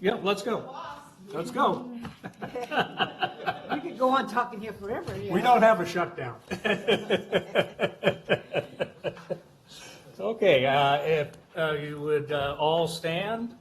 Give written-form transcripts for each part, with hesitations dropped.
Yeah, let's go. Let's go. We could go on talking here forever. Yeah. We don't have a shutdown. Okay, if you would all stand.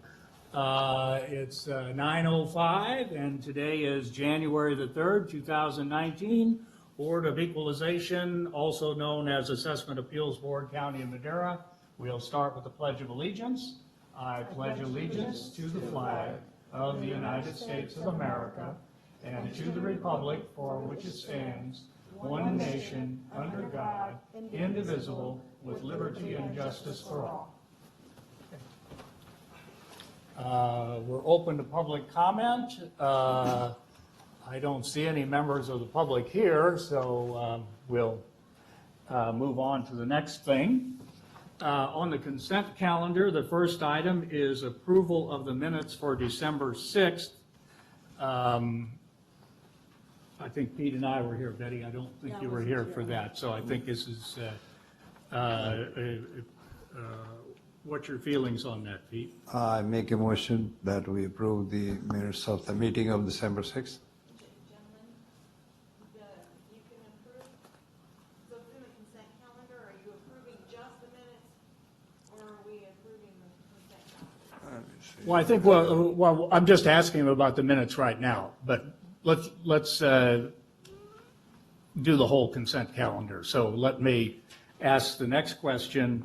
It's 9:05, and today is January the 3rd, 2019. Board of Equalization, also known as Assessment Appeals Board, County of Madera. We'll start with the Pledge of Allegiance. I pledge allegiance to the flag of the United States of America and to the republic for which it stands, one nation, under God, indivisible, with liberty and justice for all. We're open to public comment. I don't see any members of the public here, so we'll move on to the next thing. On the consent calendar, the first item is approval of the minutes for December 6th. I think Pete and I were here. Betty, I don't think you were here for that, so I think this is, what's your feelings on that, Pete? I make a motion that we approve the minutes of the meeting of December 6th. Gentlemen, you can approve, so it's in the consent calendar, are you approving just the minutes, or are we approving the consent calendar? Well, I think, well, I'm just asking about the minutes right now, but let's do the whole consent calendar. So let me ask the next question,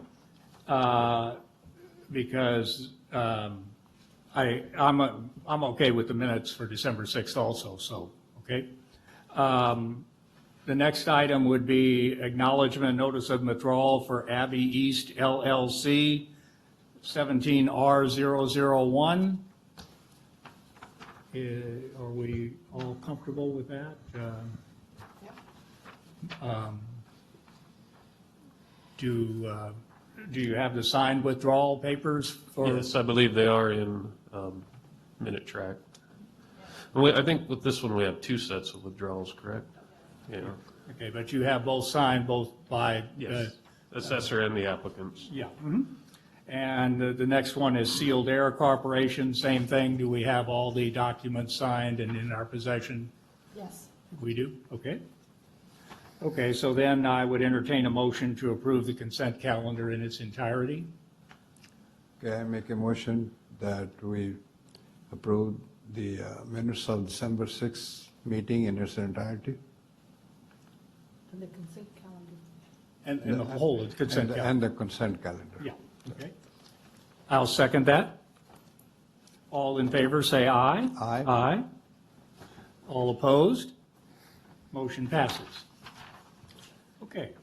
because I'm okay with the minutes for December 6th also, so, okay? The next item would be acknowledgement notice of withdrawal for Abbey East LLC, 17R001. Are we all comfortable with that? Do you have the signed withdrawal papers for? Yes, I believe they are in minute track. And I think with this one, we have two sets of withdrawals, correct? Yeah. Okay, but you have both signed, both by? Yes, assessor and the applicants. Yeah. Mhm. And the next one is Sealed Air Corporation, same thing. Do we have all the documents signed and in our possession? Yes. We do? Okay. Okay, so then I would entertain a motion to approve the consent calendar in its entirety. Okay, I make a motion that we approve the minutes of December 6th meeting in its entirety. And the consent calendar. And the whole consent calendar. And the consent calendar. Yeah, okay. I'll second that. All in favor, say aye. Aye. Aye. All opposed? Motion passes. Okay.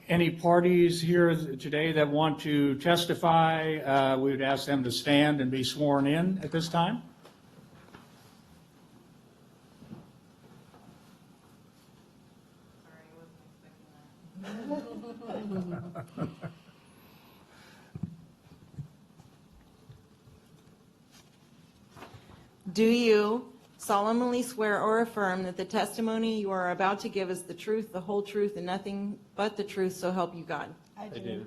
Any parties here today that want to testify, we would ask them to stand and be sworn in at this time. Sorry, I wasn't expecting that. Do you solemnly swear or affirm that the testimony you are about to give is the truth, the whole truth, and nothing but the truth, so help you God? I do.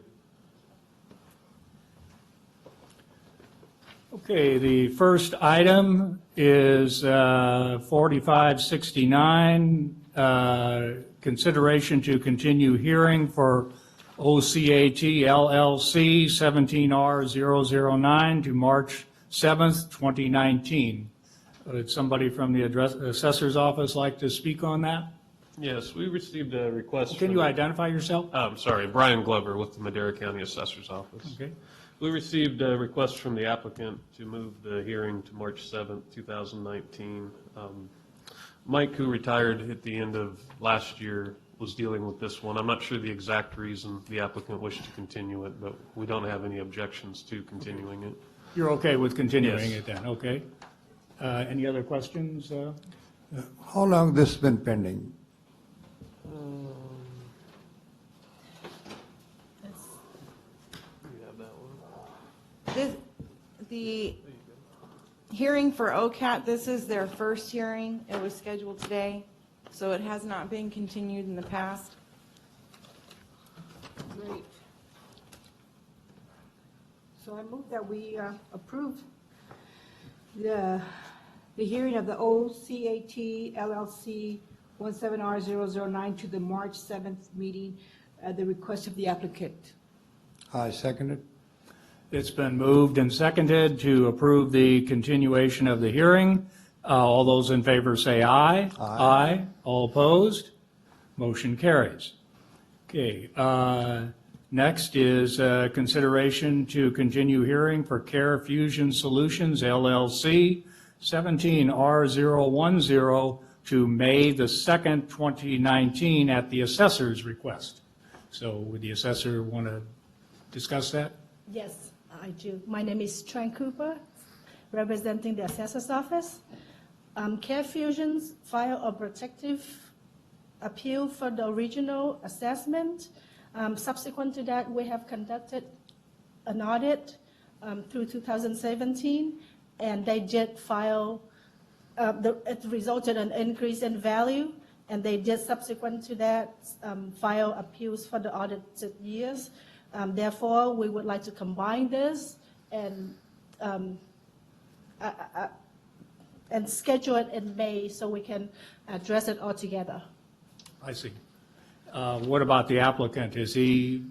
Okay, the first item is 4569, consideration to continue hearing for OCAT LLC 17R009 to March 7th, 2019. Would somebody from the assessor's office like to speak on that? Yes, we received a request. Can from- you identify yourself? I'm sorry, Brian Glover with the Madera County Assessor's Office. Okay. We received a request from the applicant to move the hearing to March 7th, 2019. Mike, who retired at the end of last year, was dealing with this one. I'm not sure the exact reason the applicant wished to continue it, but we don't have any objections to continuing it. You're okay with continuing Yes. it then, okay? Any other questions? How long this been pending? You have that one? The hearing for OCAT, this is their first hearing. It was scheduled today, so it has not been continued in the past. Great. So So I move that we approve the hearing of the OCAT LLC 17R009 to the March 7th meeting at the request of the applicant. I second it. It's been moved and seconded to approve the continuation of the hearing. All those in favor say aye. Aye. All opposed? Motion carries. Okay, next is consideration to continue hearing for Care Fusion Solutions LLC, 17R010 to May the 2nd, 2019 at the assessor's request. So would the assessor want to discuss that? Yes, I do. My name is Tran Cooper, representing the assessor's office. Care Fusions filed a protective appeal for the original assessment. Subsequent to that, we have conducted an audit through 2017, and they did file, it resulted in an increase in value, and they did subsequent to that file appeals for the audited years. Therefore, we would like to combine this and schedule it in May so we can address it all together. I see. What about the applicant? Is he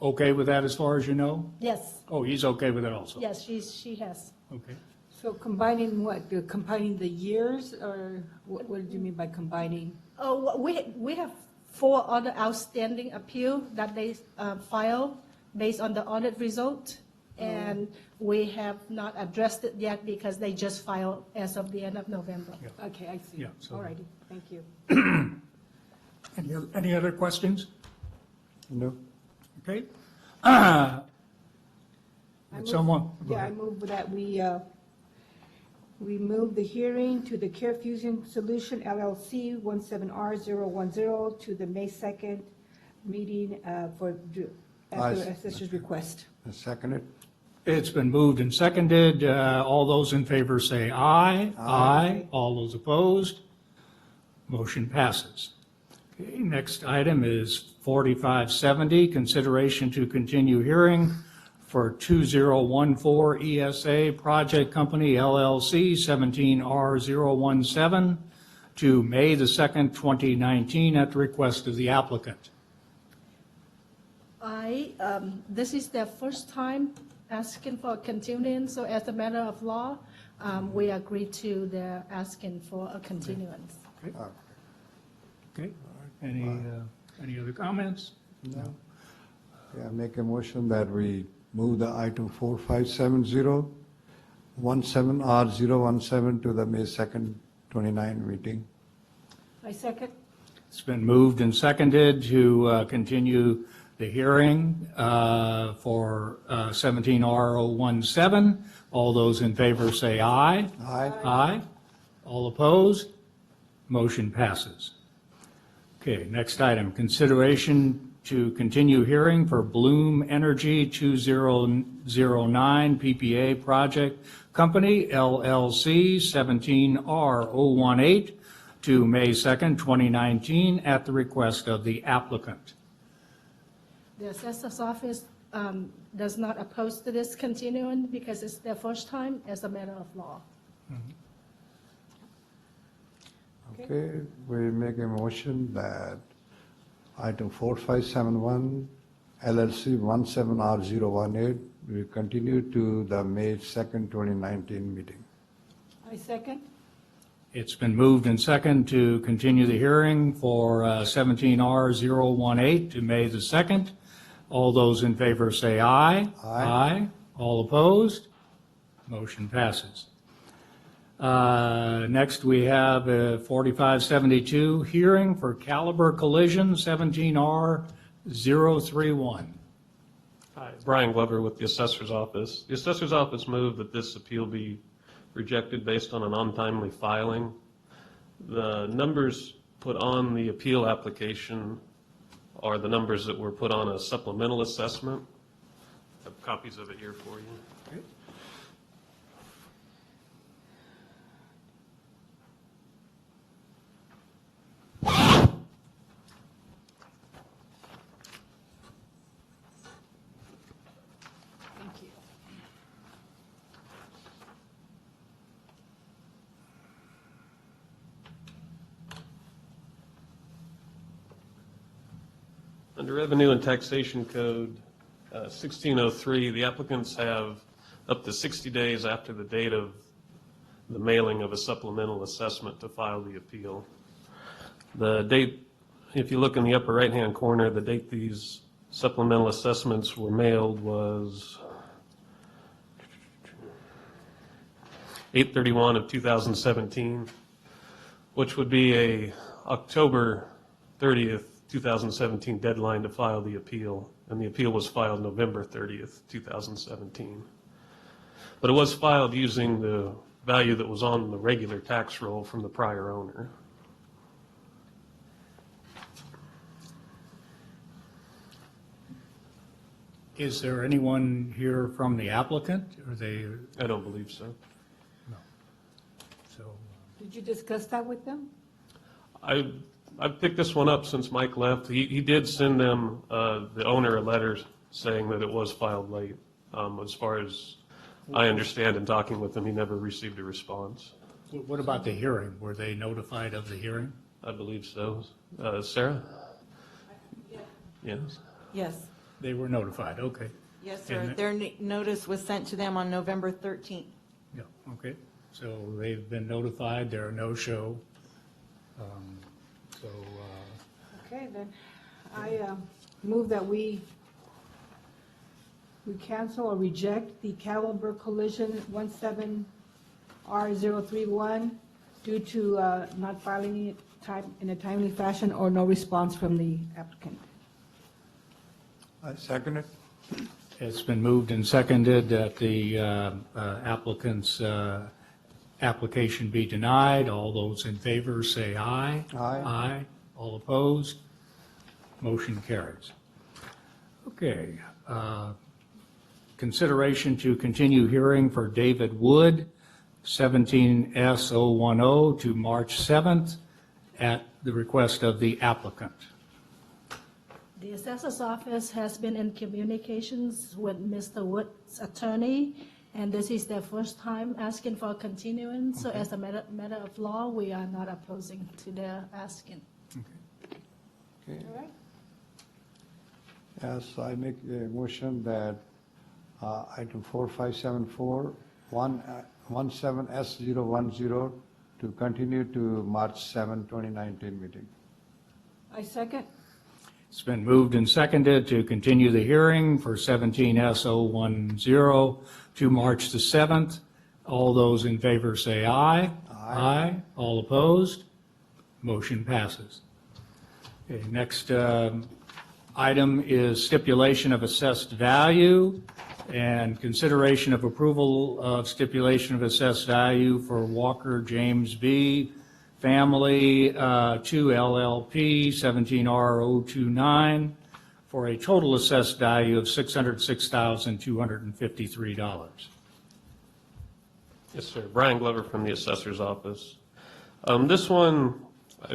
okay with that as far as you know? Yes, Oh, he's okay with it also? yes, she has. Okay. So combining what? Combining the years, or what did you mean by combining? Oh, we have 4 other outstanding appeal that they filed based on the audit result, and we have not addressed it yet because they just filed as of the end of November. Yeah. Okay, I see. Yeah, so- All righty, thank you. Any other questions? No? Okay. I Would move- someone? go Yeah, I ahead. move that we move the hearing to the Care Fusion Solution LLC 17R010 to the May 2nd meeting at the assessor's request. I second it. It's been moved and seconded. All those in favor say aye. Aye. All those opposed? Motion passes. Okay, next item is 4570, consideration to continue hearing for 2014 ESA Project Company LLC, 17R017 to May the 2nd, 2019 at the request of the applicant. This is their first time asking for a continuance, so as a matter of law, we agreed to their asking for a continuance. Okay, any other comments? No. Yeah, make a motion that we move the item 4570, 17R017 to the May 2nd, 29 meeting. I second. It's been moved and seconded to continue the hearing for 17R017. All those in favor say aye. Aye. Aye. All opposed? Motion passes. Okay, next item, consideration to continue hearing for Bloom Energy 2009 PPA Project Company LLC 17R018 to May 2nd, 2019 at the request of the applicant. The assessor's office does not oppose to this continuing because it's their first time as a matter of law. Okay, we make a motion that item 4571, LLC 17R018, we continue to the May 2nd, 2019 meeting. I second. It's been moved and second to continue the hearing for 17R018 to May the 2nd. All those in favor say aye. Aye. All opposed? Motion passes. Next, we have 4572, hearing for Caliber Collision, 17R031. Hi, Brian Glover with the Assessor's Office. The Assessor's Office moved that this appeal be rejected based on an untimely filing. The numbers put on the appeal application are the numbers that were put on a supplemental assessment. I have copies of it here for you. Thank you. Under Revenue and Taxation Code 1603, the applicants have up to 60 days after the date of the mailing of a supplemental assessment to file the appeal. The date, if you look in the upper right-hand corner, the date these supplemental assessments were mailed was 8/31 of 2017, which would be a October 30th, 2017 deadline to file the appeal, and the appeal was filed November 30th, 2017. But it was filed using the value that was on the regular tax roll from the prior owner. Is there anyone here from the applicant? Are they, I don't believe so. so, Did you discuss that with them? I've picked this one up since Mike left. He did send them, the owner, a letter saying that it was filed late. As far as I understand in talking with him, he never received a response. what about the hearing? Were they notified of the hearing? I believe so. Sarah? Yes? Yes, They were notified, okay. yes, sir. And- Their notice was sent to them on November 13th. Yeah, okay. So they've been notified, they're a no-show. So, Okay, then, I move that we cancel or reject the Caliber Collision 17R031 due to not filing it in a timely fashion or no response from the applicant. I second it. it's been moved and seconded that the applicant's application be denied. All those in favor say aye. Aye. Aye. All opposed? Motion carries. Okay. Consideration to continue hearing for David Wood, 17S010 to March 7th at the request of the applicant. The assessor's office has been in communications with Mr. Wood's attorney, and this is their first time asking for a continuance. So as a matter of law, we are not opposing to their asking. Okay. All right? Yes, I make a motion that item 4574, 17S010 to continue to March 7, 2019 meeting. I second. It's been moved and seconded to continue the hearing for 17S010 to March the 7th. All those in favor say aye. Aye. All opposed? Motion passes. Okay, next item is stipulation of assessed value and consideration of approval of stipulation of assessed value for Walker James B. Family 2 LLP 17R029 for a total assessed value of $606,253. Yes, sir. Brian Glover from the assessor's office. This one,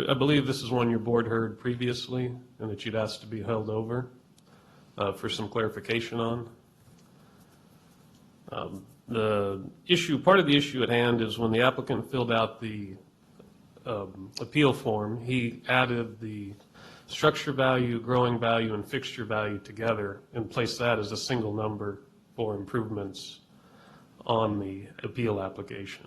I believe this is one your board heard previously and that you'd asked to be held over for some clarification on. The issue, part of the issue at hand is when the applicant filled out the appeal form, he added the structure value, growing value, and fixture value together and placed that as a single number for improvements on the appeal application.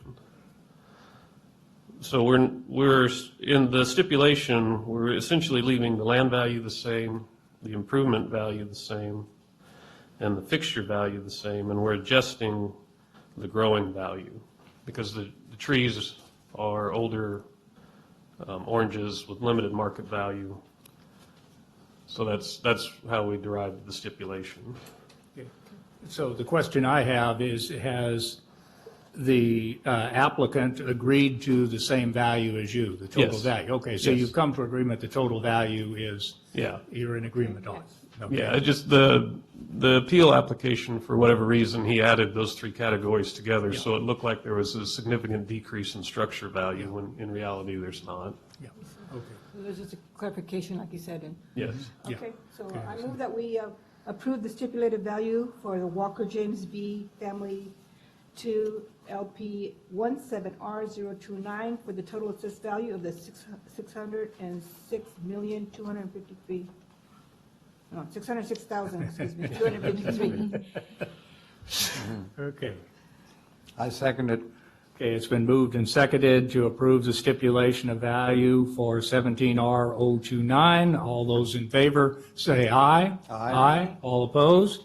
So we're in the stipulation, we're essentially leaving the land value the same, the improvement value the same, and the fixture value the same, and we're adjusting the growing value because the trees are older oranges with limited market value. So that's how we derived the stipulation. So the question I have is, has the applicant agreed to the same value as you, the total Yes. value? Okay, so Yes. you've come to agreement, the total value is, Yeah. you're in agreement on? Okay. Yeah, it just the appeal application, for whatever reason, he added those three categories together, so it looked like there was a significant decrease in structure value, when in reality, there's not. Yeah, okay. So there's just a clarification, like you said, and Yes. Yeah. okay, so Okay. I move that we approve the stipulated value for the Walker James B. Family 2 LP 17R029 for the total assessed value of the $606,253. no, 606,000, excuse me, 253. Okay. I second it. Okay, it's been moved and seconded to approve the stipulation of value for 17R029. All those in favor say aye. Aye. All opposed?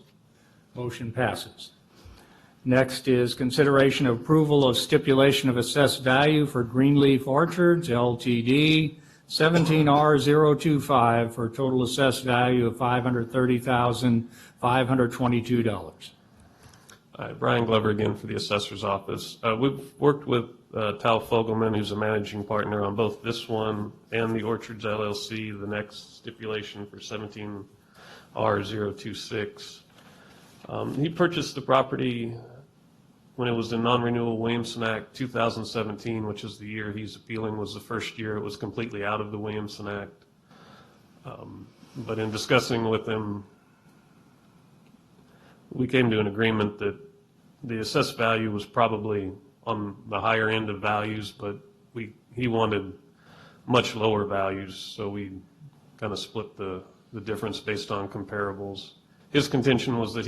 Motion passes. Next is consideration of approval of stipulation of assessed value for Greenleaf Orchards LTD, 17R025, for a total assessed value of $530,522. Hi, Brian Glover again for the Assessor's Office. We've worked with Tal Fogelman, who's a managing partner on both this one and the Orchards LLC, the next stipulation for 17R026. He purchased the property when it was in non-renewal Williamson Act 2017, which is the year he's appealing, was the first year it was completely out of the Williamson Act. But in discussing with him, we came to an agreement that the assessed value was probably on the higher end of values, but he wanted much lower values, so we kind of split the difference based on comparables. His contention was that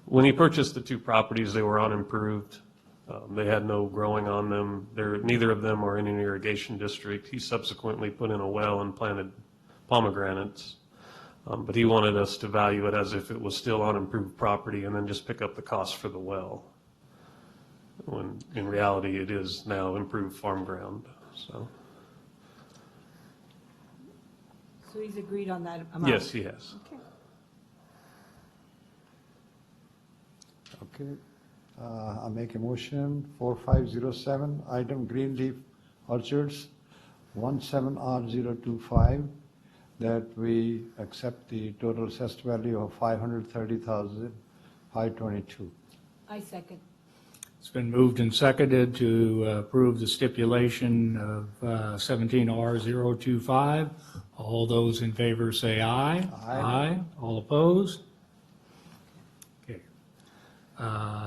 when he purchased the two properties, they were unimproved. They had no growing on them. Neither of them are in an irrigation district. He subsequently put in a well and planted pomegranates. But he wanted us to value it as if it was still unimproved property and then just pick up the cost for the well, when in reality it is now improved farm ground, so. So he's agreed on that amount? Yes, he has. Okay. Okay. I make a motion, 4507, item Greenleaf Orchards, 17R025, that we accept the total assessed value of $530,522. I second. It's been moved and seconded to approve the stipulation of 17R025. All those in favor say aye. Aye. All opposed? Okay.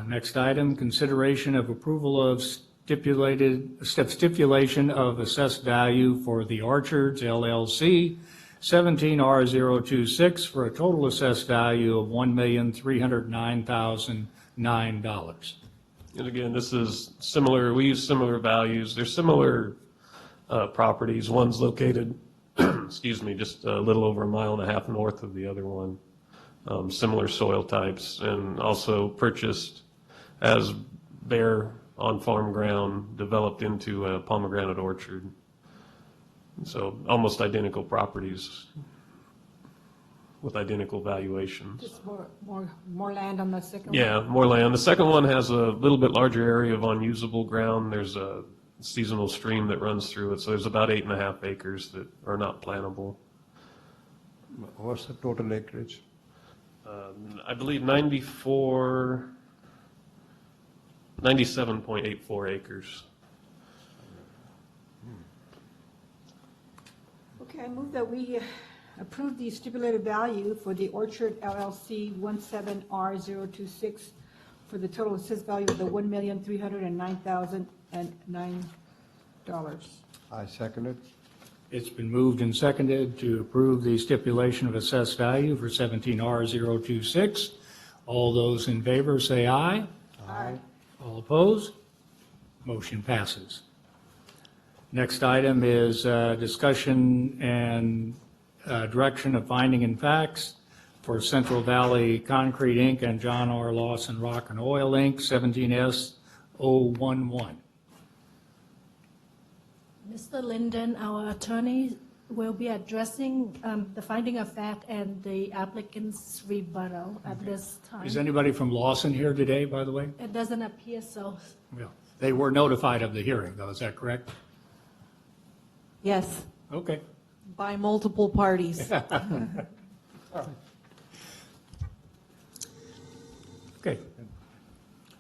Next item, consideration of approval of stipulation of assessed value for the Orchards LLC, 17R026, for a total assessed value of $1,309,009. And again, this is similar, we use similar values. They're similar properties. One's located, excuse me, just a little over 1.5 miles north of the other one. Similar soil types, and also purchased as bare on farm ground, developed into a pomegranate orchard. So almost identical properties with identical valuations. Just more land on the second one? Yeah, more land. The second one has a little bit larger area of unusable ground. There's a seasonal stream that runs through it, so there's about 8.5 acres that are not plantable. What's the total acreage? I believe 97.84 acres. Okay, I move that we approve the stipulated value for the Orchard LLC 17R026 for the total assessed value of the $1,309,009. I second it. It's been moved and seconded to approve the stipulation of assessed value for 17R026. All those in favor say aye. Aye. All opposed? Motion passes. Next item is discussion and direction of finding and facts for Central Valley Concrete, Inc. and John R. Lawson Rock and Oil, Inc., 17S011. Mr. Linden, our attorney, will be addressing the finding of fact and the applicant's rebuttal at this time. Is anybody from Lawson here today, by the way? It doesn't appear so. Yeah. They were notified of the hearing, though, is that correct? Yes, Okay. by multiple parties. Okay.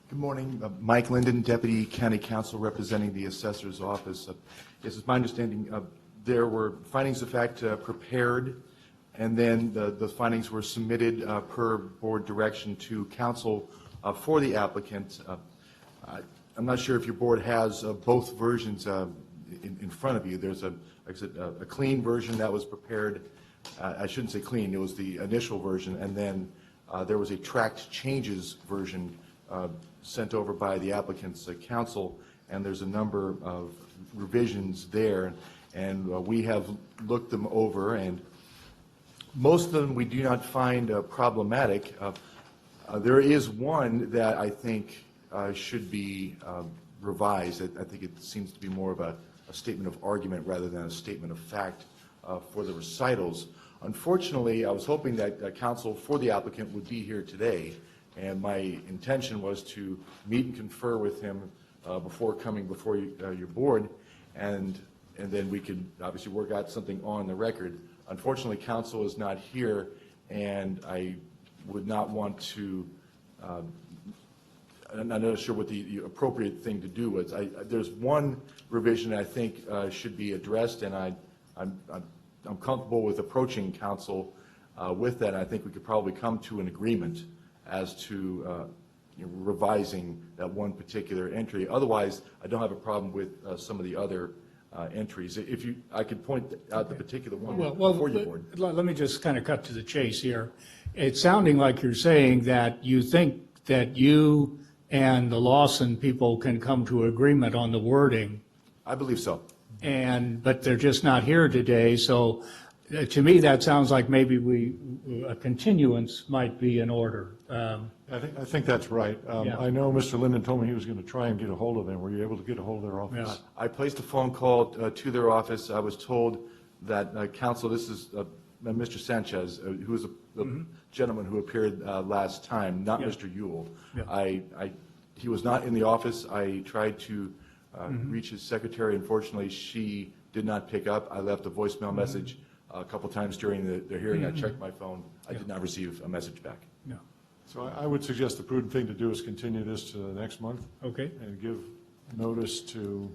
Good morning. Mike Linden, Deputy County Counsel representing the Assessor's Office. Yes, it's my understanding there were findings of fact prepared, and then the findings were submitted per board direction to counsel for the applicant. I'm not sure if your board has both versions in front of you. There's like I said, a clean version that was prepared I shouldn't say clean, it was the initial version, and then there was a tracked changes version sent over by the applicant's counsel, and there's a number of revisions there, and we have looked them over, and most of them we do not find problematic. There is one that I think should be revised. I think it seems to be more of a statement of argument rather than a statement of fact for the recitals. Unfortunately, I was hoping that counsel for the applicant would be here today, and my intention was to meet and confer with him before coming before your board, and then we could obviously work out something on the record. Unfortunately, counsel is not here, and I would not want to, I'm not sure what the appropriate thing to do was. There's one revision I think should be addressed, and I'm comfortable with approaching counsel with that. I think we could probably come to an agreement as to revising that one particular entry. Otherwise, I don't have a problem with some of the other entries. If I could point out the particular one before your board. Let me just kind of cut to the chase here. It's sounding like you're saying that you think that you and the Lawson people can come to agreement on the wording, I believe so. but they're just not here today. So to me, that sounds like maybe a continuance might be in order. I think that's right. Yeah. I know Mr. Linden told me he was going to try and get a hold of them. Were you able to get a hold of their office? Yeah. I placed a phone call to their office. I was told that counsel, this is Mr. Sanchez, who is the gentleman who appeared last time, not Yeah. Mr. Yule. Yeah. He was not in the office. I tried to reach his secretary. Unfortunately, she did not pick up. I left a voicemail message a couple times during the hearing. I checked my phone. I did not receive a message back. No. So I would suggest the prudent thing to do is continue this to the next month Okay. and give notice to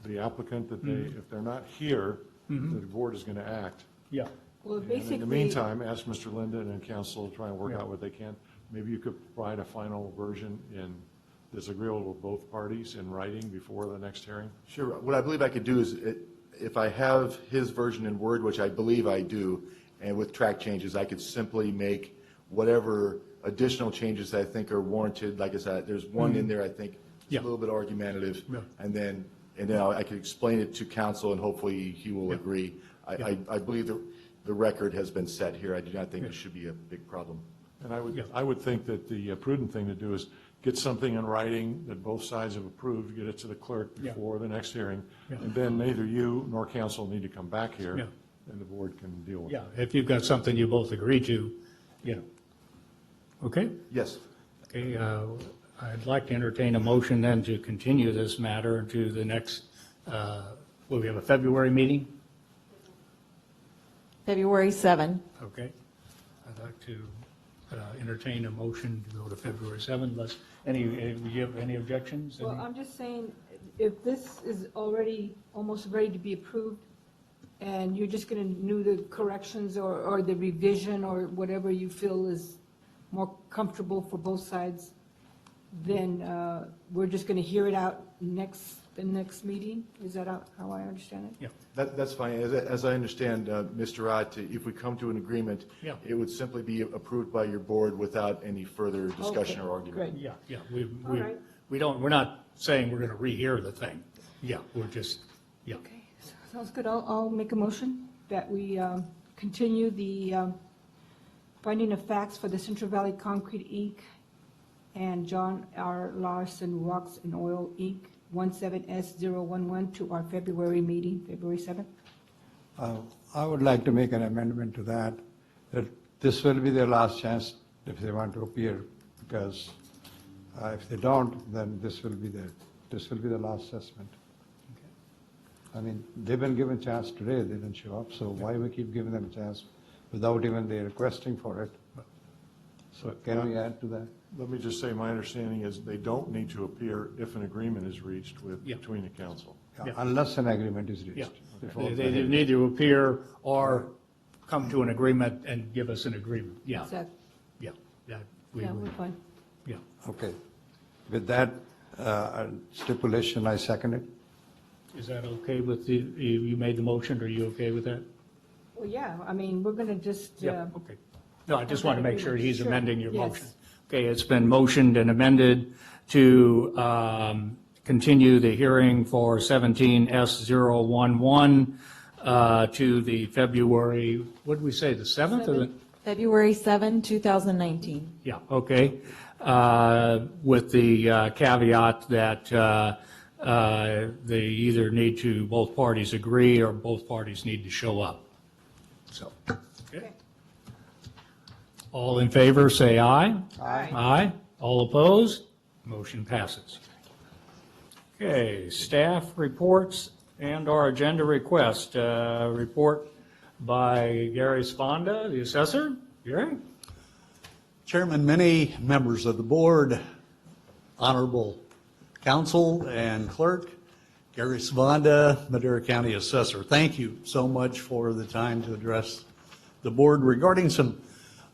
the applicant that if they're not here, the board is going to act. Yeah. Well, And in basically. the meantime, ask Mr. Linden and counsel to try and work out what they can. Maybe you could provide a final version that's agreeable to both parties in writing before the next hearing. Sure. What I believe I could do is, if I have his version in Word, which I believe I do, and with track changes, I could simply make whatever additional changes I think are warranted. Like I said, there's one in there I think is Yeah. a little bit argumentative, Yeah. and then I could explain it to counsel, and hopefully he will agree. I believe the record has been set here. I do not think it should be a big problem. And Yeah. I would think that the prudent thing to do is get something in writing that both sides have approved, get it to the clerk Yeah. before the next hearing, Yeah. and then neither you nor counsel need to come back here, Yeah. and the board can deal with it. Yeah, if you've got something you both agree to, you know. Okay? Yes. Okay, I'd like to entertain a motion then to continue this matter to the next, will we have a February meeting? February 7. Okay. I'd like to entertain a motion to go to February 7th. Unless, do you have any objections? Well, I'm just saying, if this is already almost ready to be approved, and you're just going to do the corrections or the revision or whatever you feel is more comfortable for both sides, then we're just going to hear it out the next meeting? Is that how I understand it? Yeah. That's fine. As I understand, Mr. Ott, if we come to an agreement, Yeah. it would simply be approved by your board without any further discussion Okay, or argument. great. Yeah, All right. we're not saying we're going to rehear the thing. Yeah, we're just, yeah. Okay, sounds good. I'll make a motion that we continue the finding of facts for the Central Valley Concrete, Inc. and John R. Larson Rocks and Oil, Inc., 17S011 to our February meeting, February 7th. I would like to make an amendment to that this will be their last chance if they want to appear, because if they don't, then this will be the last assessment. I mean, they've been given a chance today, they didn't show up, so why we keep giving them a chance without even they requesting for it? So can we add to that? Let me just say, my understanding is they don't need to appear if an agreement is reached Yeah. between the council. Yeah. Unless an agreement is Yeah, reached. before they the- need to appear or come to an agreement and give us an agreement. Yeah, Is that, yeah, that, we yeah, would, we're fine. yeah. Okay. With that stipulation, I second it. Is that okay with you made the motion, are you okay with that? Well, yeah, I mean, we're going to just, Yeah, okay. No, I just want to make sure he's Sure, amending your yes. motion. Okay, it's been motioned and amended to continue the hearing for 17S011 to the February, what did we say, the 7th? Or the? February 7, 2019. Yeah, okay. With the caveat that they either need to, both parties agree or both parties need to show up. So, okay. All in favor, say aye. Aye. Aye. All opposed? Motion passes. Okay, staff reports and our agenda request. Report by Gary Sponda, the assessor. Gary? Chairman, many members of the board, honorable council and clerk, Gary Savanda, Madera County Assessor. Thank you so much for the time to address the board regarding some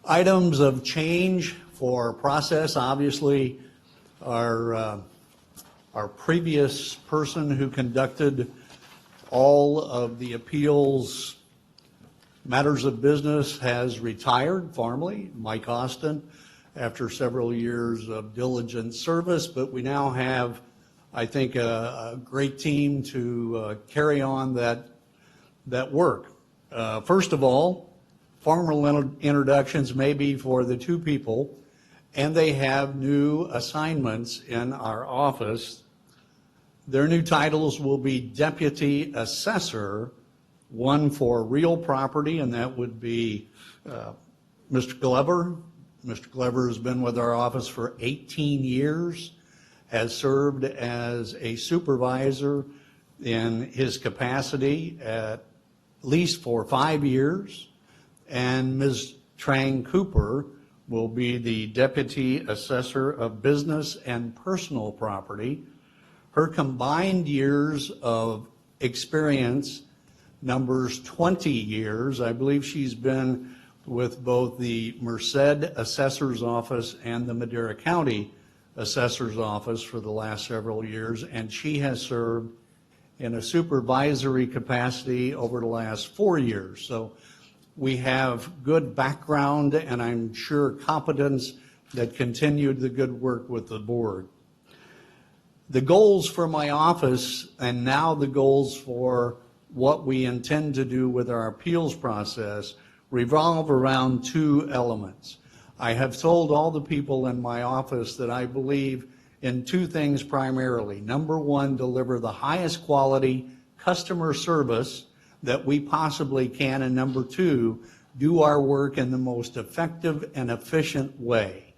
items of change for process. Obviously, our previous person who conducted all of the appeals matters of business has retired formally, Mike Austin, after several years of diligent service, but we now have, I think, a great team to carry on that work. First of all, formal introductions may be for the two people, and they have new assignments in our office. Their new titles will be Deputy Assessor, one for real property, and that would be Mr. Glover. Mr. Glover has been with our office for 18 years, has served as a supervisor in his capacity at least for 5 years. And Ms. Trang Cooper will be the Deputy Assessor of Business and Personal Property. Her combined years of experience numbers 20 years. I believe she's been with both the Merced Assessor's Office and the Madera County Assessor's Office for the last several years, and she has served in a supervisory capacity over the last 4 years. So we have good background and I'm sure competence that continued the good work with the board. The goals for my office and now the goals for what we intend to do with our appeals process revolve around two elements. I have told all the people in my office that I believe in two things primarily. Number one, deliver the highest quality customer service that we possibly can, and number two, do our work in the most effective and efficient way.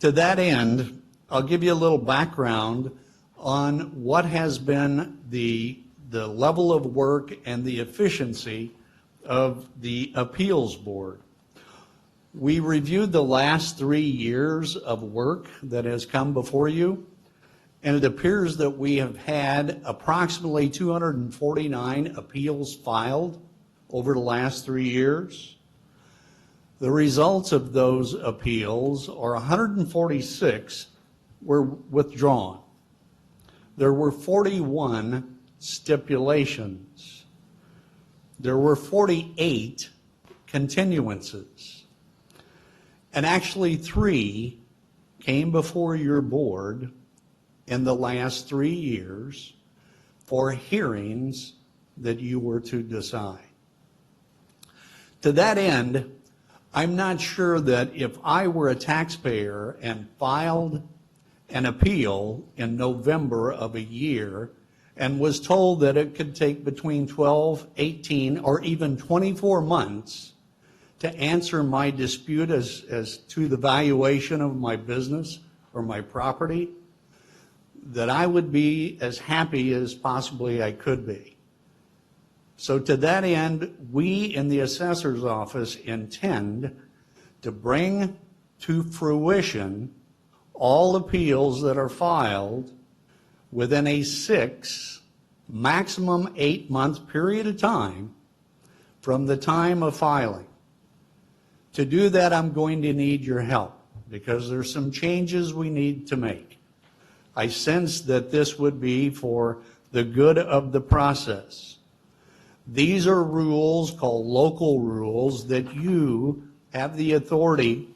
To that end, I'll give you a little background on what has been the level of work and the efficiency of the appeals board. We reviewed the last 3 years of work that has come before you, and it appears that we have had approximately 249 appeals filed over the last 3 years. The results of those appeals are 146 were withdrawn. There were 41 stipulations. There were 48 continuances. And actually 3 came before your board in the last 3 years for hearings that you were to decide. To that end, I'm not sure that if I were a taxpayer and filed an appeal in November of a year and was told that it could take between 12, 18, or even 24 months to answer my dispute as to the valuation of my business or my property, that I would be as happy as possibly I could be. So to that end, we in the assessor's office intend to bring to fruition all appeals that are filed within a 6, maximum 8-month period of time from the time of filing. To do that, I'm going to need your help because there's some changes we need to make. I sense that this would be for the good of the process. These are rules called local rules that you have the authority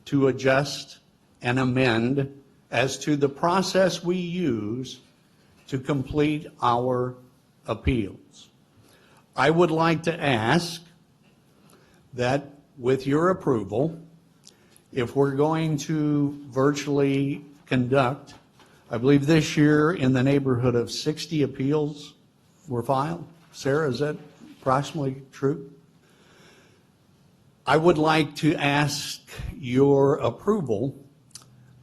to adjust and amend as to the process we use to complete our appeals. I would like to ask that with your approval, if we're going to virtually conduct, I believe this year in the neighborhood of 60 appeals were filed. Sarah, is that approximately true? I would like to ask your approval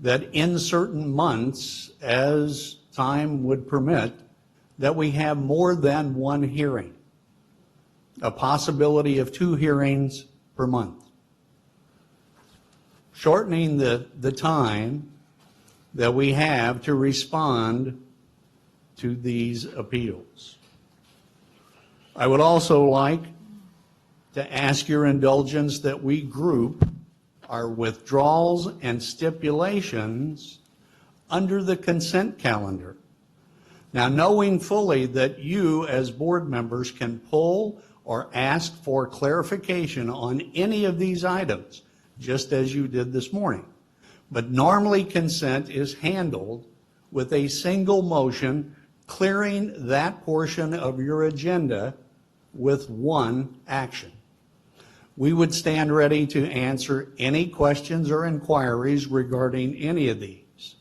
that in certain months, as time would permit, that we have more than one hearing, a possibility of 2 hearings per month, shortening the time that we have to respond to these appeals. I would also like to ask your indulgence that we group our withdrawals and stipulations under the consent calendar. Now, knowing fully that you as board members can pull or ask for clarification on any of these items, just as you did this morning. But normally consent is handled with a single motion clearing that portion of your agenda with one action. We would stand ready to answer any questions or inquiries regarding any of these,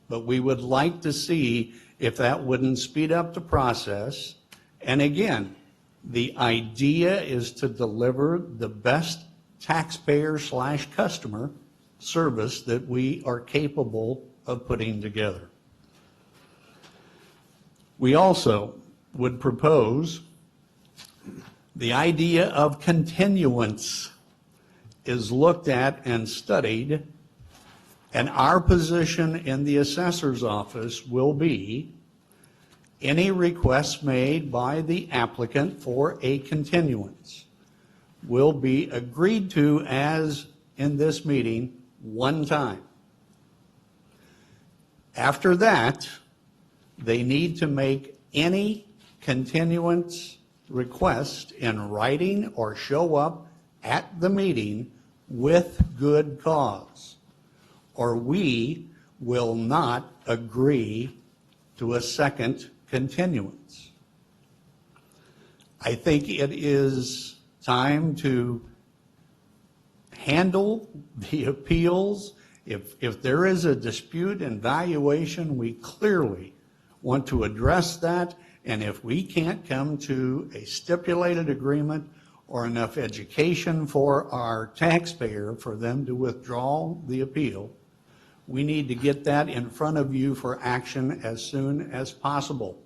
but we would like to see if that wouldn't speed up the process. And again, the idea is to deliver the best taxpayer/customer service that we are capable of putting together. We also would propose the idea of continuance is looked at and studied, and our position in the assessor's office will be any requests made by the applicant for a continuance will be agreed to, as in this meeting, one time. After that, they need to make any continuance request in writing or show up at the meeting with good cause, or we will not agree to a second continuance. I think it is time to handle the appeals. If there is a dispute and valuation, we clearly want to address that. And if we can't come to a stipulated agreement or enough education for our taxpayer for them to withdraw the appeal, we need to get that in front of you for action as soon as possible.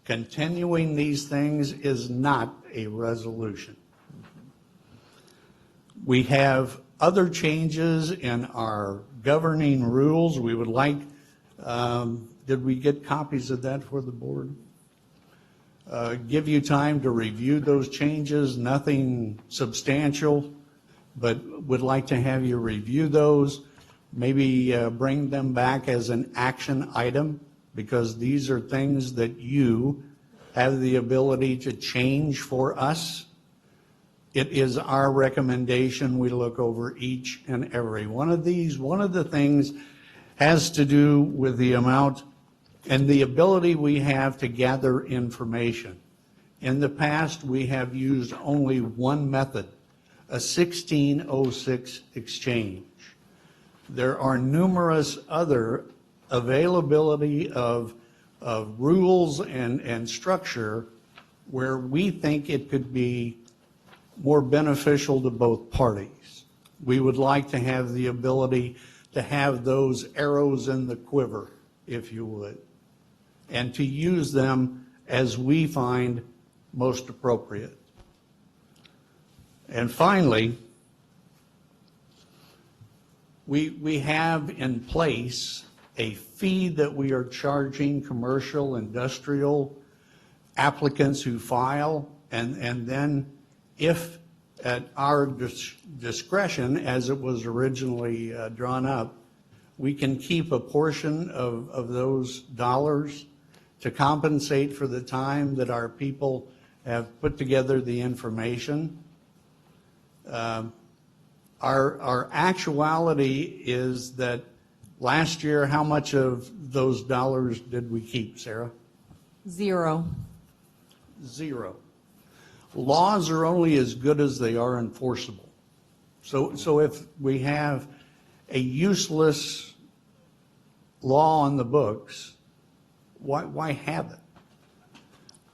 Continuing these things is not a resolution. We have other changes in our governing rules. We would like, did we get copies of that for the board? Give you time to review those changes, nothing substantial, but would like to have you review those, maybe bring them back as an action item, because these are things that you have the ability to change for us. It is our recommendation we look over each and every one of these. One of the things has to do with the amount and the ability we have to gather information. In the past, we have used only one method, a 1606 exchange. There are numerous other availability of rules and structure where we think it could be more beneficial to both parties. We would like to have the ability to have those arrows in the quiver, if you would, and to use them as we find most appropriate. And finally, we have in place a fee that we are charging commercial, industrial applicants who file, and then if at our discretion, as it was originally drawn up, we can keep a portion of those dollars to compensate for the time that our people have put together the information. Our actuality is that last year, how much of those dollars did we keep, Sarah? 0. 0. Laws are only as good as they are enforceable. So if we have a useless law on the books, why have it?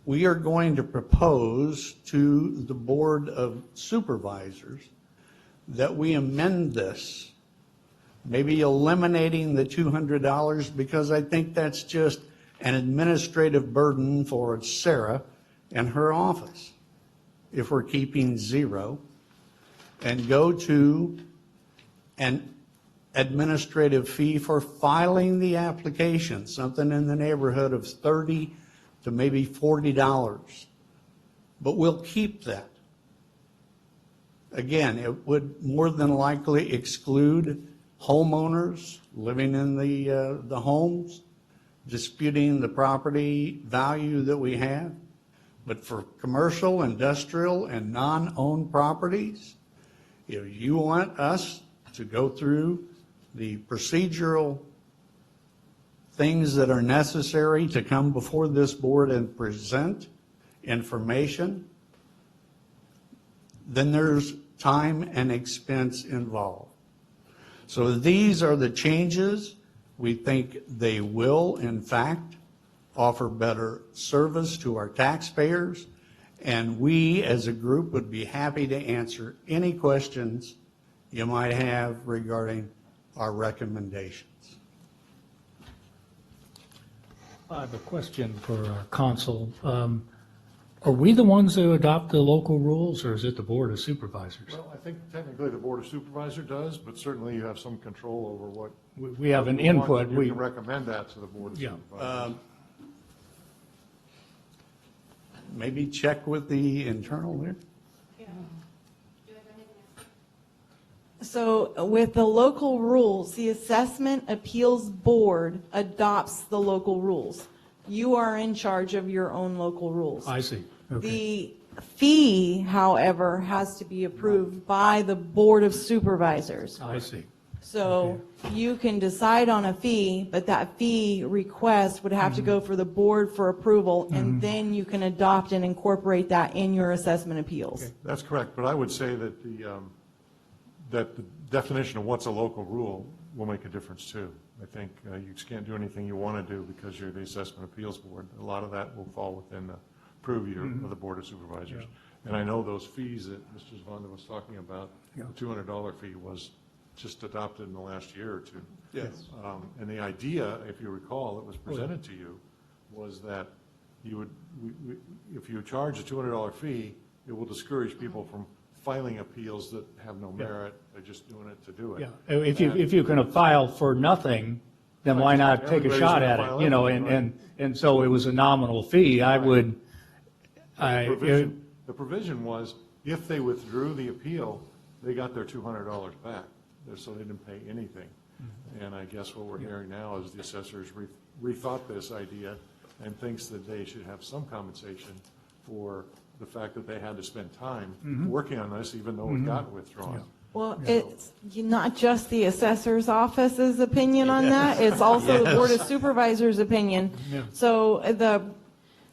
We are going to propose to the Board of Supervisors that we amend this, maybe eliminating the $200, because I think that's just an administrative burden for Sarah and her office, if we're keeping 0, and go to an administrative fee for filing the application, something in the neighborhood of $30 to maybe $40. But we'll keep that. Again, it would more than likely exclude homeowners living in the homes, disputing the property value that we have. But for commercial, industrial, and non-owned properties, if you want us to go through the procedural things that are necessary to come before this board and present information, then there's time and expense involved. So these are the changes. We think they will, in fact, offer better service to our taxpayers, and we, as a group, would be happy to answer any questions you might have regarding our recommendations. I have a question for our council. Are we the ones who adopt the local rules, or is it the Board of Supervisors? Well, I think technically the Board of Supervisor does, but certainly you have some control over what. We have an input. You can recommend that to the Board of Yeah. Supervisors. Maybe check with the internal there. So with the local rules, the Assessment Appeals Board adopts the local rules. You are in charge of your own local rules. I see. Okay. The fee, however, has to be approved by the Board of Supervisors. I see. So you can decide on a fee, but that fee request would have to go for the board for approval, and then you can adopt and incorporate that in your assessment appeals. That's correct, but I would say that that the definition of what's a local rule will make a difference too. I think you just can't do anything you want to do because you're the Assessment Appeals Board. A lot of that will fall within the purview of the Board of Supervisors. And I know those fees that Mr. Zvanda was talking about, the $200 fee was just adopted in the last year or two. Yes. And the idea, if you recall, that was presented to you, was that you would, if you charge a $200 fee, it will discourage people from filing appeals that have no merit. They're just doing it to do it. Yeah, if you can file for nothing, then why not take a Everybody's shot gonna at file it, you know, everything, and so it was a nominal fee. The provision was, if they withdrew the appeal, they got their $200 back, so they didn't pay anything. And I guess what we're hearing now is the assessors rethought this idea and thinks that they should have some compensation for the fact that they had to spend time working on this, even though it got withdrawn. Well, it's not just the assessor's office's opinion on that, it's also the Board of Supervisors' opinion. So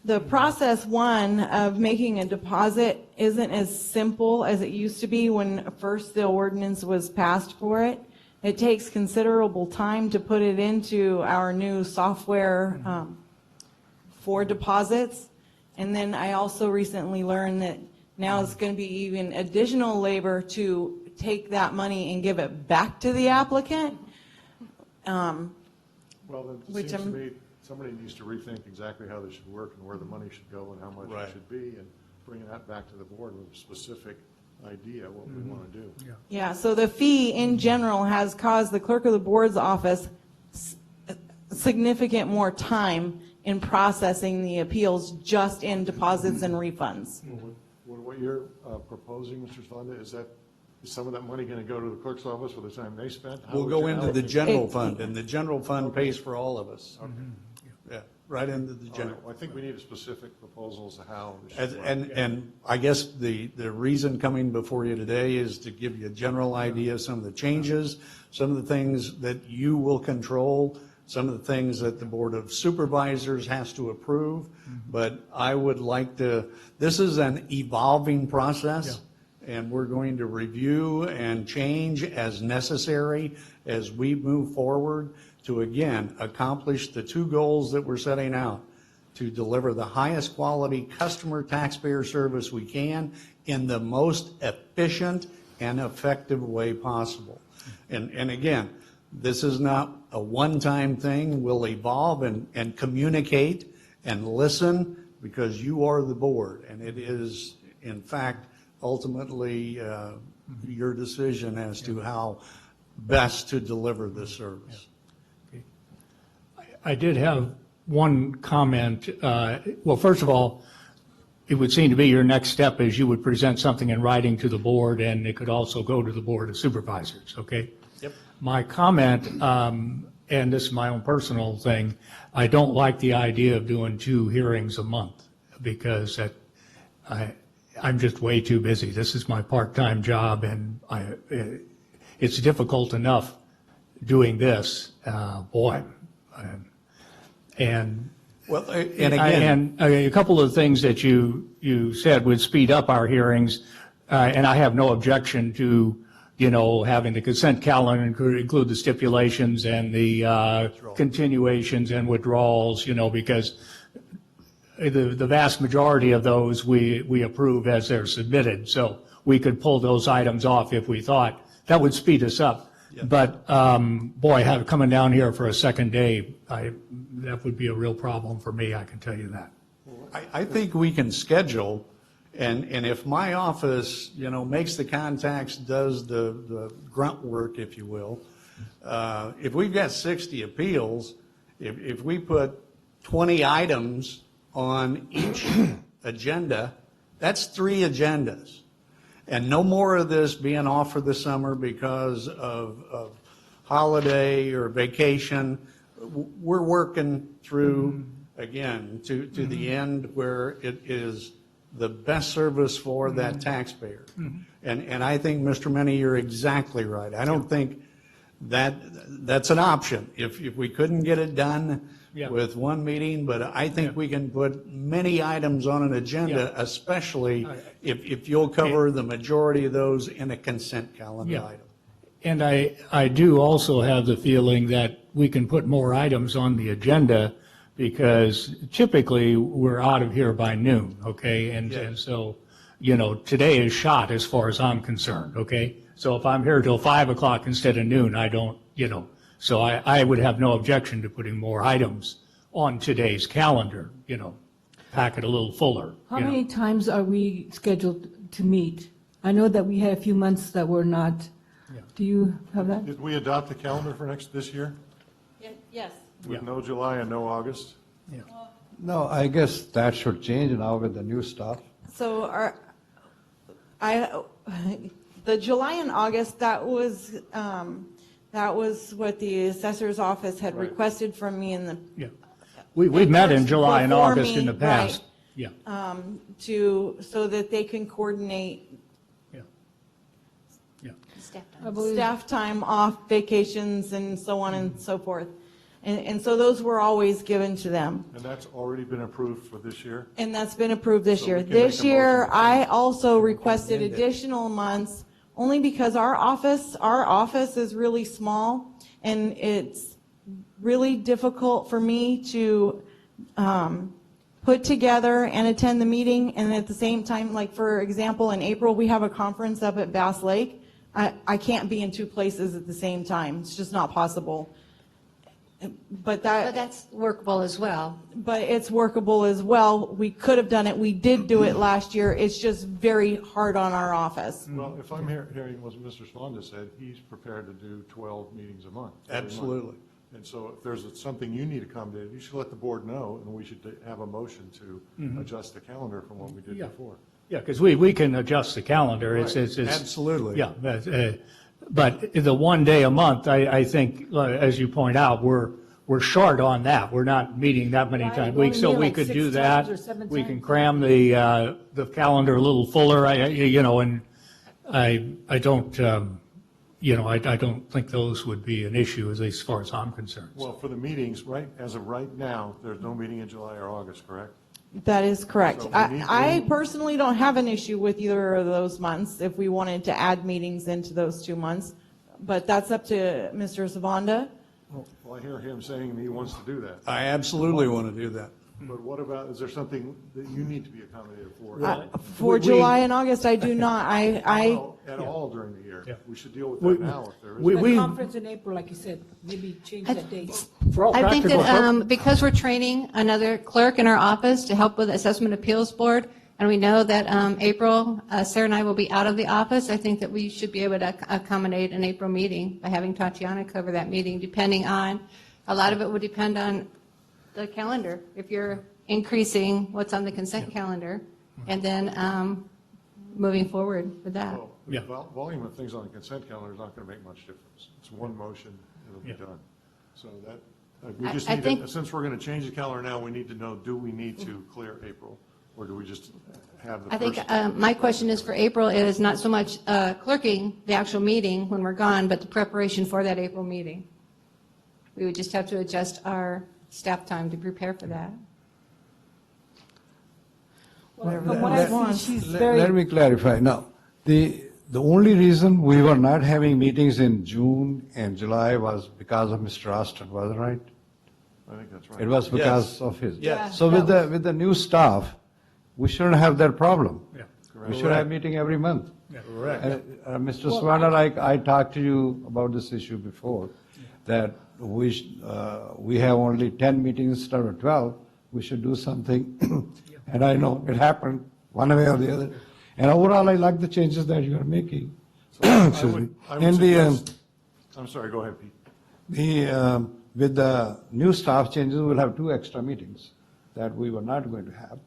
the process one of making a deposit isn't as simple as it used to be when first the ordinance was passed for it. It takes considerable time to put it into our new software for deposits. And then I also recently learned that now it's going to be even additional labor to take that money and give it back to the applicant. Well, then it Which seems to I'm- me, somebody needs to rethink exactly how this should work and where the money should go and how much Right. it should be, and bring that back to the board with a specific idea what we want to do. Yeah, so the fee in general has caused the clerk of the board's office significant more time in processing the appeals just in deposits and refunds. What you're proposing, Mr. Zvanda, is some of that money going to go to the clerk's office for the time they spent? How We'll would go you into the allocate? general fund, and the general fund pays for all of us. Yeah. right into the All general. right, well, I think we need a specific proposal as to how this As- should work. And I guess the reason coming before you today is to give you a general idea of some of the changes, some of the things that you will control, some of the things that the Board of Supervisors has to approve. But I would like to, this is an evolving process, and we're going to review and change as necessary as we move forward to, again, accomplish the two goals that we're setting out, to deliver the highest quality customer taxpayer service we can in the most efficient and effective way possible. And again, this is not a one-time thing. We'll evolve and communicate and listen because you are the board. And it is, in fact, ultimately your decision as to how best to deliver this service. I did have one comment. Well, first of all, it would seem to me your next step is you would present something in writing to the board, and it could also go to the Board of Supervisors, okay? Yep. My comment, and this is my own personal thing, I don't like the idea of doing 2 hearings a month because I'm just way too busy. This is my part-time job, and it's difficult enough doing this, boy. And Well, and again, and a couple of things that you said would speed up our hearings, and I have no objection to, having the consent calendar include the stipulations and the continuations and withdrawals, because the vast majority of those we approve as they're submitted. So we could pull those items off if we thought. That would speed us up. But, boy, coming down here for a second day, that would be a real problem for me, I can tell you that. I think we can schedule, and if my office, makes the contacts, does the grunt work, if you will, if we've got 60 appeals, if we put 20 items on each agenda, that's 3 agendas. And no more of this being off for the summer because of holiday or vacation. We're working through, again, to the end where it is the best service for that taxpayer. And I think, Mr. Meny, you're exactly right. I don't think that's an option. If we couldn't get it done with one meeting, but I think we can put many items on an agenda, especially if you'll cover the majority of those in a consent calendar item. And I do also have the feeling that we can put more items on the agenda because typically we're out of here by noon, okay? And so, today is shot as far as I'm concerned, okay? So if I'm here till 5 o'clock instead of noon, I don't, so I would have no objection to putting more items on today's calendar, pack it a little fuller. How many times are we scheduled to meet? I know that we had a few months that were not. Do you have that? Did we adopt the calendar for this year? Yes. With no July and no August? No, I guess that should change now with the new stuff. So the July and August, that was what the assessor's office had requested from me in the. Yeah. We've met in July and Before August in me, the past. right. Yeah. So that they can coordinate Yeah. Yeah. I believe- staff time off, vacations, and so on and so forth. And so those were always given to them. And that's already been approved for this year? And that's been approved this So year. we can make This a year, motion to I also requested additional months, only because our office is really small, and it's really difficult for me to put together and attend the meeting, and at the same time, like, for example, in April, we have a conference up at Bass Lake. I can't be in 2 places at the same time. It's just not possible. But that's workable as well. but it's workable as well. We could have done it. We did do it last year. It's just very hard on our office. Well, if I'm hearing what Mr. Swanda said, he's prepared to do 12 meetings a month. every month. Absolutely. And so if there's something you need accommodated, you should let the board know, and we should have a motion to adjust the calendar from what we did Yeah. before. Yeah, because we can adjust the calendar. It's Absolutely. Yeah, but the one day a month, I think, as you point out, we're we're short on that. We're not meeting that many Right, times a we week, so only meet we like could 6 do times that. or 7 We times. can cram the calendar a little fuller, and I don't, I don't think those would be an issue as far as I'm concerned. Well, for the meetings, right, as of right now, there's no meeting in July or August, correct? That is correct. So we need- I personally don't have an issue with either of those months if we wanted to add meetings into those 2 months, but that's up to Mr. Zavanda. Well, I hear him saying he wants to do that. I absolutely want to do that. But what about, is there something that you need to be accommodated for? For July and August, I do not. No, at all during the year. Yeah. We should deal with We- that now if there is. The conference in April, like you said, maybe change that date. For all I think practical that because we're training another clerk in our office to help with the Assessment Appeals Board, and we know that April, Sarah and I will be out of the office, I think that we should be able to accommodate an April meeting by having Tatiana cover that meeting, depending on, a lot of it would depend on the calendar. If you're increasing what's on the consent calendar, and then moving forward with that. Well, Yeah. Volume of things on the consent calendar is not going to make much difference. It's one motion, it'll be Yeah. done. So that, we just I need, think- to since we're going to change the calendar now, we need to know, do we need to clear April? Or do we just have the I think first? my question is for April is not so much clerking the actual meeting when we're gone, but the preparation for that April meeting. We would just have to adjust our staff time to prepare for that. From what I see, she's Let very, me clarify. Now, the only reason we were not having meetings in June and July was because of Mr. Austin, was it right? I think that's right. It was because of his. Yes. So with the new staff, we shouldn't have that problem. Yeah. We should have meeting every month. Correct. Mr. Swana, like I talked to you about this issue before, that we have only 10 meetings instead of 12. We should do something. And I know it happened one way or the other. And overall, I like the changes that you are making. Excuse me. I would And suggest, I'm sorry, go ahead, Pete. with the new staff changes, we'll have 2 extra meetings that we were not going to have.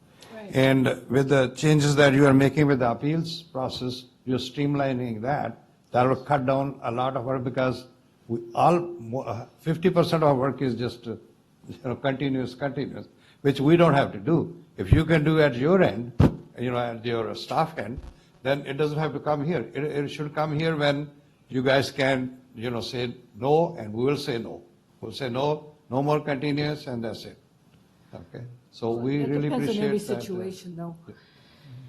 And with the changes that you are making with the appeals process, you're streamlining that. That will cut down a lot of work because 50% of our work is just continuous, which we don't have to do. If you can do at your end, at your staff end, then it doesn't have to come here. It should come here when you guys can, say no, and we will say no. We'll say no more continuous, and that's it. Okay? So we it really depends on every appreciate that. situation, though.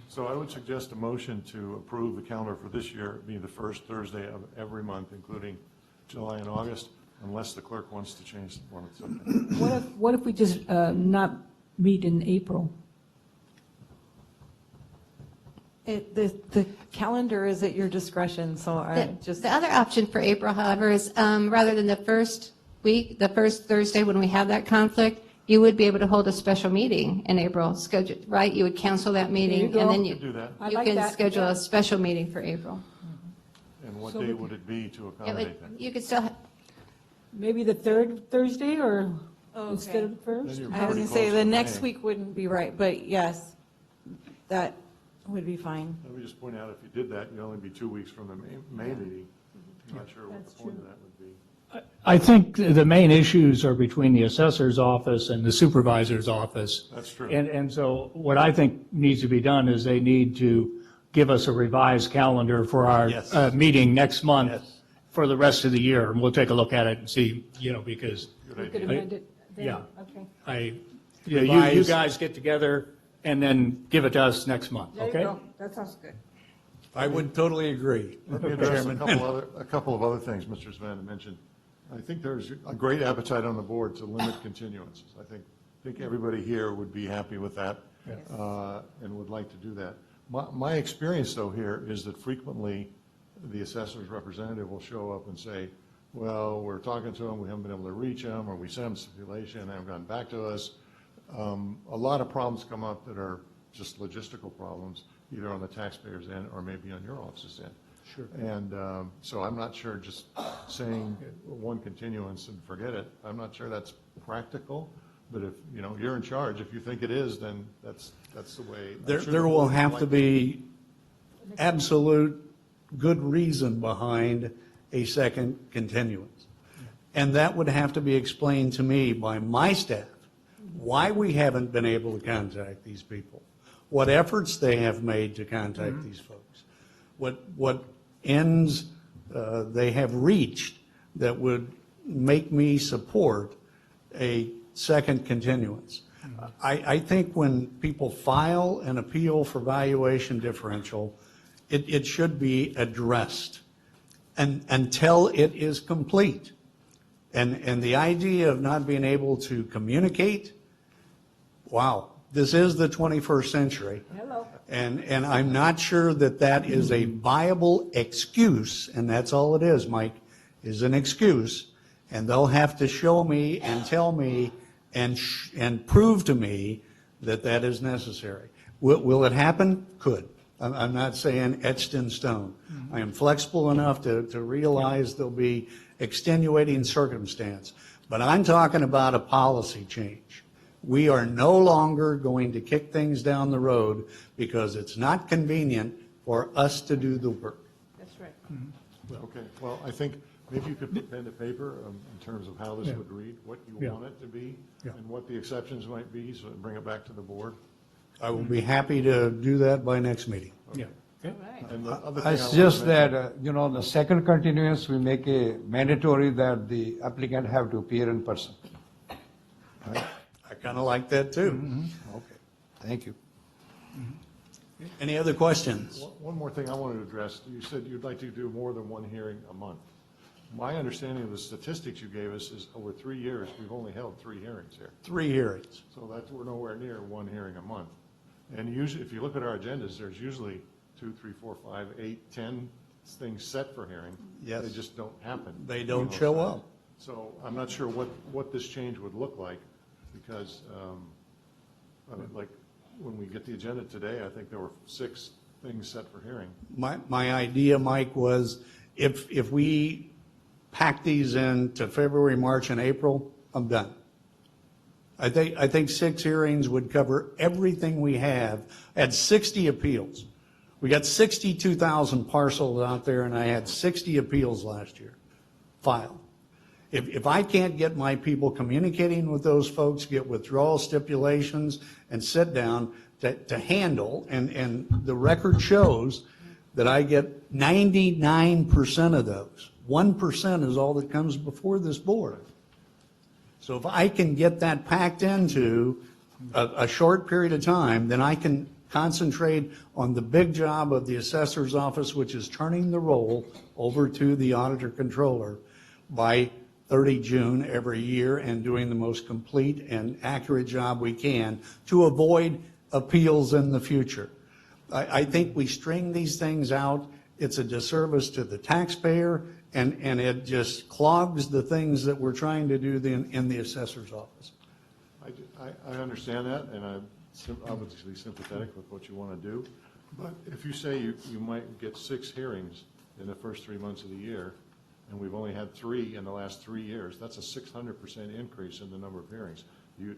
So I would suggest a motion to approve the calendar for this year, be the first Thursday of every month, including July and August, unless the clerk wants to change one of something. What if we just not meet in April? The calendar is at your discretion, so I just. The other option for April, however, is rather than the first week, the first Thursday when we have that conflict, you would be able to hold a special meeting in April, schedule, right? You would cancel that meeting, go. and then You could do that. I you like can that, schedule yeah. a special meeting for April. And what So day we would it be to It would- accommodate that? You could still, Maybe the 3rd Thursday or instead of the 1st? Then you're I was pretty going to say, close the to next May. week wouldn't be right, but yes, that would be fine. Let me just point out, if you did that, you'd only be 2 weeks from the May meeting. I'm not sure what the point of that would be. I think the main issues are between the assessor's office and the supervisor's office. That's true. And so what I think needs to be done is they need to give us a revised calendar for our Yes. meeting next month Yes. for the rest of the year, and we'll take a look at it and see, because Good We could idea. amend it then, Yeah. okay. you Revise. guys get together and then give it to us next month, There you okay? go, that sounds good. I would totally agree. Let me address Chairman. a couple of other things Mr. Svenda mentioned. I think there's a great appetite on the board to limit continuances. I think everybody here would be happy with that and would like to do that. My experience, though, here is that frequently the assessor's representative will show up and say, well, we're talking to them, we haven't been able to reach them, or we sent them stipulation, they haven't gotten back to us. A lot of problems come up that are just logistical problems, either on the taxpayer's end or maybe on your office's end. Sure. And so I'm not sure just saying one continuance and forget it, I'm not sure that's practical, but if, you're in charge, if you think it is, then that's the way. I'm sure There the will board would have like to be absolute good reason behind a second continuance. And that would have to be explained to me by my staff, why we haven't been able to contact these people, what efforts they have made to contact these folks, what ends they have reached that would make me support a second continuance. I think when people file an appeal for valuation differential, it should be addressed until it is complete. And the idea of not being able to communicate, wow, this is the 21st century. Hello. And I'm not sure that that is a viable excuse, and that's all it is, Mike, is an excuse. And they'll have to show me and tell me and prove to me that that is necessary. Will it happen? Could. I'm not saying etched in stone. I am flexible enough to realize there'll be extenuating circumstance. But I'm talking about a policy change. We are no longer going to kick things down the road because it's not convenient for us to do the work. That's right. Okay, well, I think maybe you could put pen to paper in terms of how this Yeah. would read, what you Yeah. want it to be, Yeah. and what the exceptions might be, so bring it back to the board. I will be happy to do that by next meeting. Yeah, okay. And the other thing I wanted to suggest mention- that, the second continuance, we make a mandatory that the applicant have to appear in person. I kind of like that too. Okay, thank you. Any other questions? One more thing I wanted to address. You said you'd like to do more than one hearing a month. My understanding of the statistics you gave us is over 3 years, we've only held 3 hearings here. 3 hearings. So that's, we're nowhere near one hearing a month. And usually, if you look at our agendas, there's usually 2, 3, 4, 5, 8, 10 things set for hearing. Yes. They just don't happen. They don't most show times. up. So I'm not sure what this change would look like, because, I mean, like, when we get the agenda today, I think there were 6 things set for hearing. My idea, Mike, was if we pack these into February, March, and April, I'm done. I think 6 hearings would cover everything we have. I had 60 appeals. We got 62,000 parcels out there, and I had 60 appeals last year filed. If I can't get my people communicating with those folks, get withdrawal stipulations, and sit down to handle, and the record shows that I get 99% of those. 1% is all that comes before this board. So if I can get that packed into a short period of time, then I can concentrate on the big job of the assessor's office, which is turning the roll over to the auditor controller by 30 June every year and doing the most complete and accurate job we can to avoid appeals in the future. I think we string these things out. It's a disservice to the taxpayer, and it just clogs the things that we're trying to do in the assessor's office. I understand that, and I'm obviously sympathetic with what you want to do. But if you say you might get 6 hearings in the first 3 months of the year, and we've only had 3 in the last 3 years, that's a 600% increase in the number of hearings.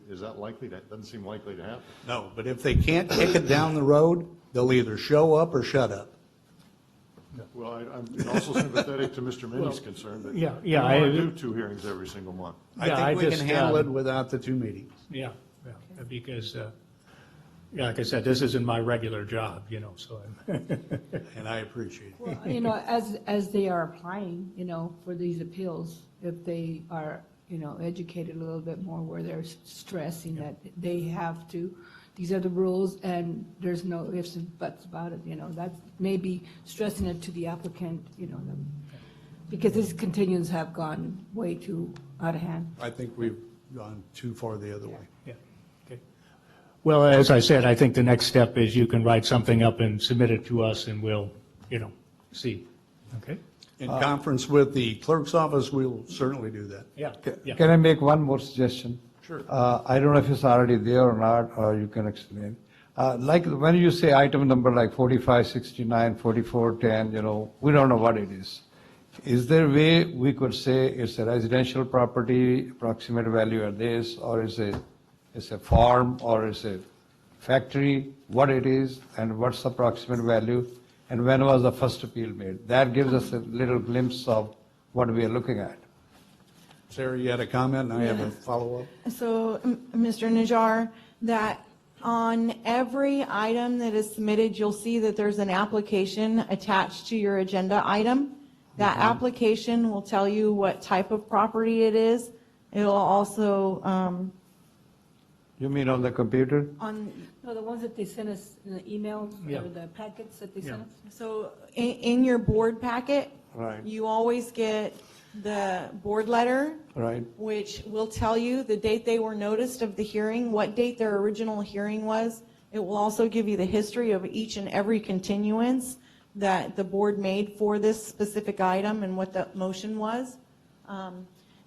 Is that likely? That doesn't seem likely to happen. No, but if they can't kick it down the road, they'll either show up or shut up. Well, I'm also sympathetic to Mr. Minnie's concern that yeah, we yeah, want I- to do 2 hearings every single month. I Yeah, I think we just, can handle it um, without the 2 meetings. Yeah, because, like I said, this isn't my regular job, so I'm. And I appreciate it. Well, as they are applying, for these appeals, if they are, educated a little bit more where they're stressing that they have to, these are the rules and there's no ifs and buts about it, that maybe stressing it to the applicant, because these continuums have gone way too out of hand. I think we've gone too far the other way. Yeah, okay. Well, as I said, I think the next step is you can write something up and submit it to us, and we'll, see, okay? In conference with the clerk's office, we'll certainly do that. Yeah, yeah. Can I make one more suggestion? Sure. I don't know if it's already there or not, or you can explain. Like when you say item number like 4569, 4410, we don't know what it is. Is there a way we could say it's a residential property, approximate value at this, or it's a farm, or it's a factory, what it is, and what's the approximate value, and when was the first appeal made? That gives us a little glimpse of what we are looking at. Sarah, you had a comment, and I have a follow-up. So, Mr. Najjar, that on every item that is submitted, you'll see that there's an application attached to your agenda item. That application will tell you what type of property it is. It'll also, You mean on the computer? on, No, the ones that they sent us in the emails Yeah. or the packets that they sent us? so in your board packet, Right. you always get the board letter, Right, which will tell you the date they were noticed of the hearing, what date their original hearing was. It will also give you the history of each and every continuance that the board made for this specific item and what the motion was.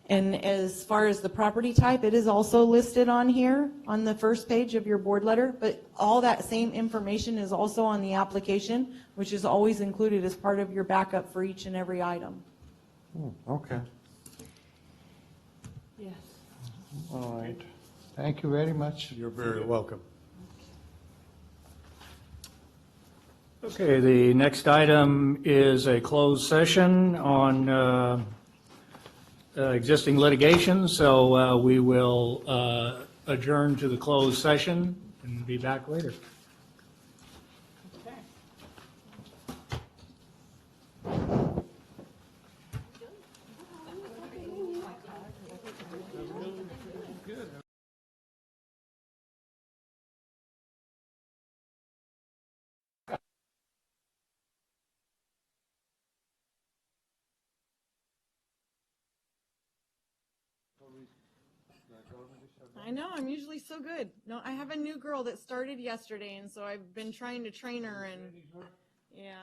And as far as the property type, it is also listed on here, on the first page of your board letter, but all that same information is also on the application, which is always included as part of your backup for each and every item. okay, Yes. all right. Thank you very much. You're very welcome. Okay, the next item is a closed session on existing litigation, so we will adjourn to the closed session and be back later. I know, I'm usually so good. No, I have a new girl that started yesterday, and so I've been trying to train her, and, yeah.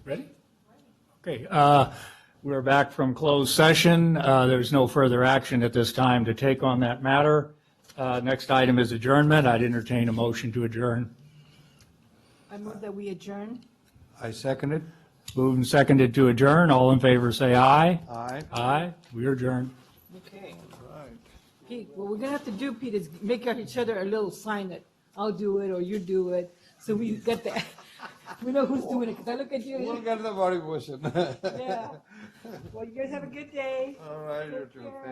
Ready? Okay, we're back from closed session. There's no further action at this time to take on that matter. Next item is adjournment. I'd entertain a motion to adjourn. I move that we adjourn. I second it. Moved and seconded to adjourn. All in favor, say aye. Aye. Aye, we are adjourned. Okay. Pete, what we're gonna have to do, Pete, is make each other a little sign that I'll do it or you do it. So we get that, we know who's doing it, because I look at We'll you. get the body motion. Yeah. Well, you guys have a good day. All right, you too. Take care. Thank